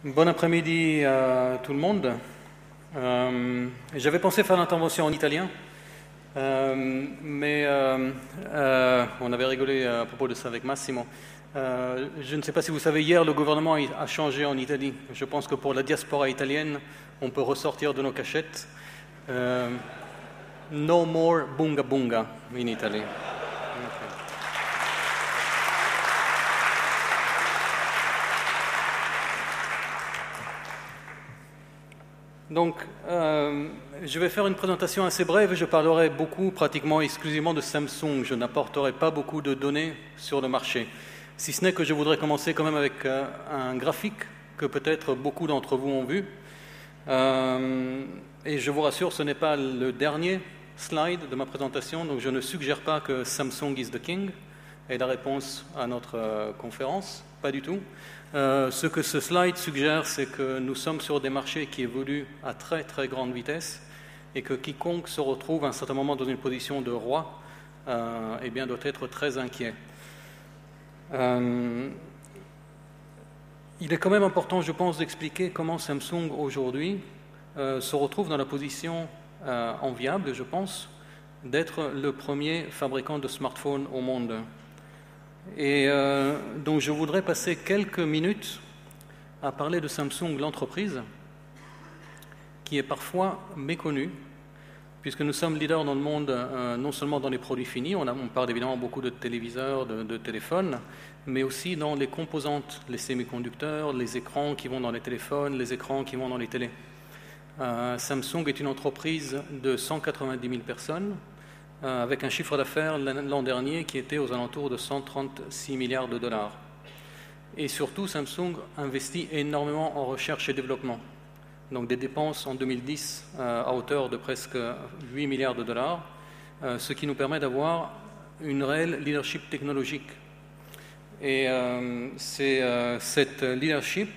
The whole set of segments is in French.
Bon après-midi à tout le monde. J'avais pensé faire l'intervention en italien, mais on avait rigolé à propos de ça avec Massimo. Je ne sais pas si vous savez, hier le gouvernement a changé en Italie. Je pense que pour la diaspora italienne, on peut ressortir de nos cachettes. No more bunga bunga in Italy. Donc, je vais faire une présentation assez brève et je parlerai pratiquement exclusivement de Samsung. Je n'apporterai pas beaucoup de données sur le marché, si ce n'est que je voudrais commencer quand même avec un graphique que peut-être beaucoup d'entre vous ont vu. Et je vous rassure, ce n'est pas le dernier slide de ma présentation, donc je ne suggère pas que Samsung is the king est la réponse à notre conférence, pas du tout. Ce que ce slide suggère, c'est que nous sommes sur des marchés qui évoluent à très très grande vitesse et que quiconque se retrouve à un certain moment dans une position de roi eh bien, doit être très inquiet. Il est quand même important, je pense, d'expliquer comment Samsung aujourd'hui se retrouve dans la position enviable, je pense, d'être le premier fabricant de smartphones au monde. Et donc je voudrais passer quelques minutes à parler de Samsung, l'entreprise, qui est parfois méconnue, puisque nous sommes leaders dans le monde, non seulement dans les produits finis, on parle évidemment beaucoup de téléviseurs, de téléphones, mais aussi dans les composantes, les semi-conducteurs, les écrans qui vont dans les téléphones, les écrans qui vont dans les télés. Samsung est une entreprise de 190 000 personnes, avec un chiffre d'affaires l'an dernier qui était aux alentours de 136 milliards de dollars. Et surtout, Samsung investit énormément en recherche et développement. Donc des dépenses en 2010 à hauteur de presque 8 milliards de dollars, ce qui nous permet d'avoir une réelle leadership technologique. Et c'est cette leadership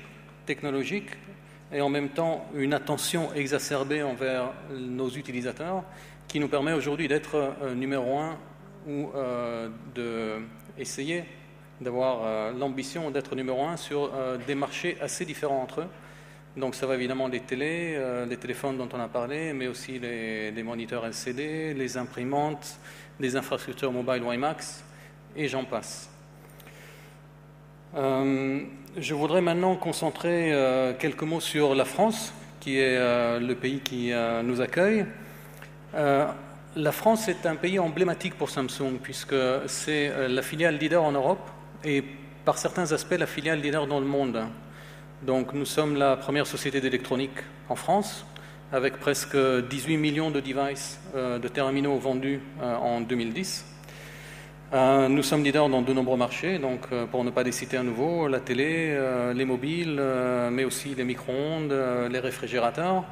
technologique et en même temps une attention exacerbée envers nos utilisateurs qui nous permet aujourd'hui d'être numéro un ou d'essayer d'avoir l'ambition d'être numéro un sur des marchés assez différents entre eux. Donc ça va évidemment des télés, les téléphones dont on a parlé, mais aussi les moniteurs LCD, les imprimantes, les infrastructures mobile WiMAX, et j'en passe. Je voudrais maintenant concentrer quelques mots sur la France, qui est le pays qui nous accueille. La France est un pays emblématique pour Samsung puisque c'est la filiale leader en Europe et par certains aspects la filiale leader dans le monde. Donc nous sommes la première société d'électronique en France avec presque 18 millions de devices, de terminaux vendus en 2010. Nous sommes leaders dans de nombreux marchés, donc pour ne pas les citer à nouveau, la télé, les mobiles, mais aussi les micro-ondes, les réfrigérateurs.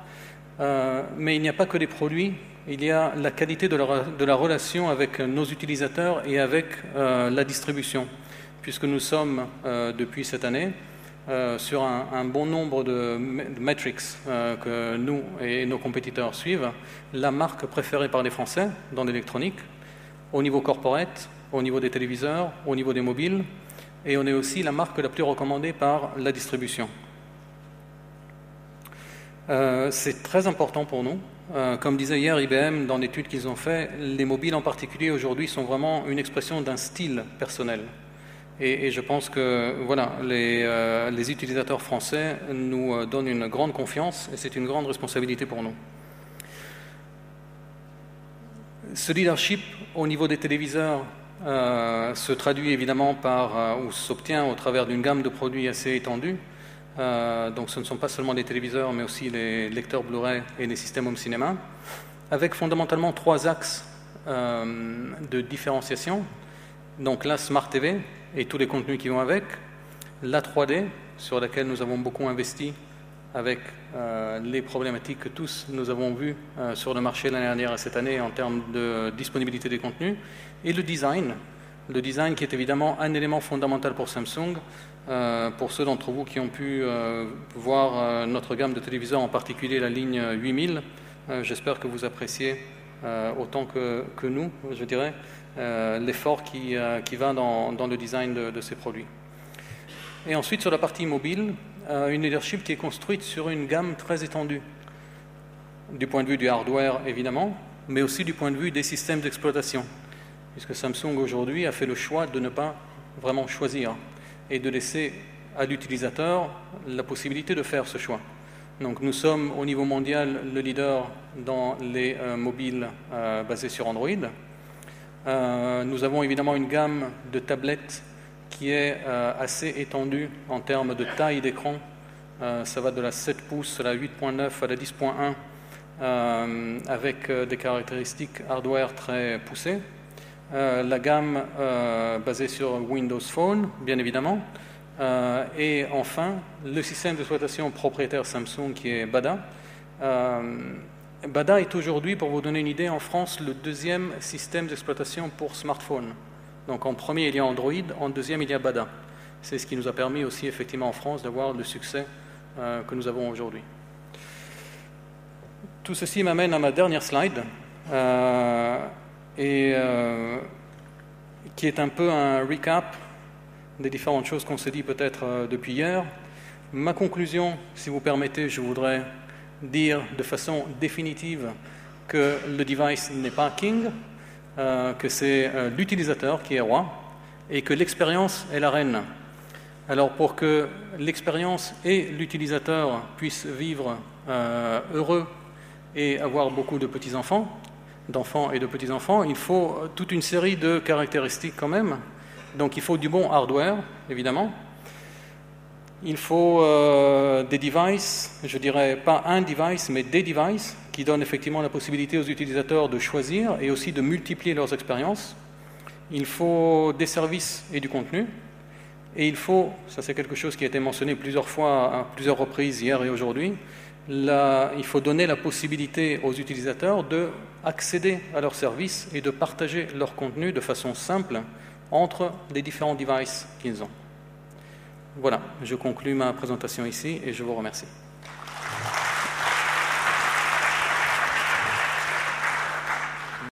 Mais il n'y a pas que des produits, il y a la qualité de la relation avec nos utilisateurs et avec la distribution, puisque nous sommes depuis cette année sur un bon nombre de metrics que nous et nos compétiteurs suivent, la marque préférée par les Français dans l'électronique, au niveau corporate, au niveau des téléviseurs, au niveau des mobiles, et on est aussi la marque la plus recommandée par la distribution. C'est très important pour nous. Comme disait hier IBM dans l'étude qu'ils ont fait, les mobiles en particulier aujourd'hui sont vraiment une expression d'un style personnel. Et je pense que voilà, les utilisateurs français nous donnent une grande confiance et c'est une grande responsabilité pour nous. Ce leadership au niveau des téléviseurs se traduit évidemment ou s'obtient au travers d'une gamme de produits assez étendue. Donc ce ne sont pas seulement les téléviseurs, mais aussi les lecteurs Blu-ray et les systèmes home cinéma, avec fondamentalement 3 axes de différenciation. Donc la Smart TV et tous les contenus qui vont avec, la 3D, sur laquelle nous avons beaucoup investi avec les problématiques que tous nous avons vues sur le marché l'année dernière et cette année en termes de disponibilité des contenus, et le design qui est évidemment un élément fondamental pour Samsung. Pour ceux d'entre vous qui ont pu voir notre gamme de téléviseurs, en particulier la ligne 8000, j'espère que vous appréciez autant que nous, je dirais, l'effort qui va dans le design de ces produits. Et ensuite, sur la partie mobile, une leadership qui est construite sur une gamme très étendue, du point de vue du hardware évidemment, mais aussi du point de vue des systèmes d'exploitation, puisque Samsung aujourd'hui a fait le choix de ne pas vraiment choisir et de laisser à l'utilisateur la possibilité de faire ce choix. Donc nous sommes au niveau mondial le leader dans les mobiles basés sur Android. Nous avons évidemment une gamme de tablettes qui est assez étendue en termes de taille d'écran. Ça va de la 7 pouces à la 8.9 à la 10.1 avec des caractéristiques hardware très poussées. La gamme basée sur Windows Phone, bien évidemment. Et enfin, le système d'exploitation propriétaire Samsung qui est Bada. Bada est aujourd'hui, pour vous donner une idée, en France, le deuxième système d'exploitation pour smartphone. Donc en premier, il y a Android, en deuxième, il y a Bada. C'est ce qui nous a permis aussi, effectivement, en France, d'avoir le succès que nous avons aujourd'hui. Tout ceci m'amène à ma dernière slide, qui est un peu un recap des différentes choses qu'on s'est dit peut-être depuis hier. Ma conclusion, si vous permettez, je voudrais dire de façon définitive que le device n'est pas king, que c'est l'utilisateur qui est roi et que l'expérience est la reine. Alors pour que l'expérience et l'utilisateur puissent vivre heureux et avoir beaucoup de petits-enfants, d'enfants et de petits-enfants, il faut toute une série de caractéristiques quand même. Donc il faut du bon hardware, évidemment. Il faut des devices, je dirais pas un device, mais des devices qui donnent effectivement la possibilité aux utilisateurs de choisir et aussi de multiplier leurs expériences. Il faut des services et du contenu. Et il faut, ça c'est quelque chose qui a été mentionné plusieurs fois, à plusieurs reprises hier et aujourd'hui, il faut donner la possibilité aux utilisateurs d'accéder à leurs services et de partager leur contenu de façon simple entre les différents devices qu'ils ont. Voilà, je conclus ma présentation ici et je vous remercie.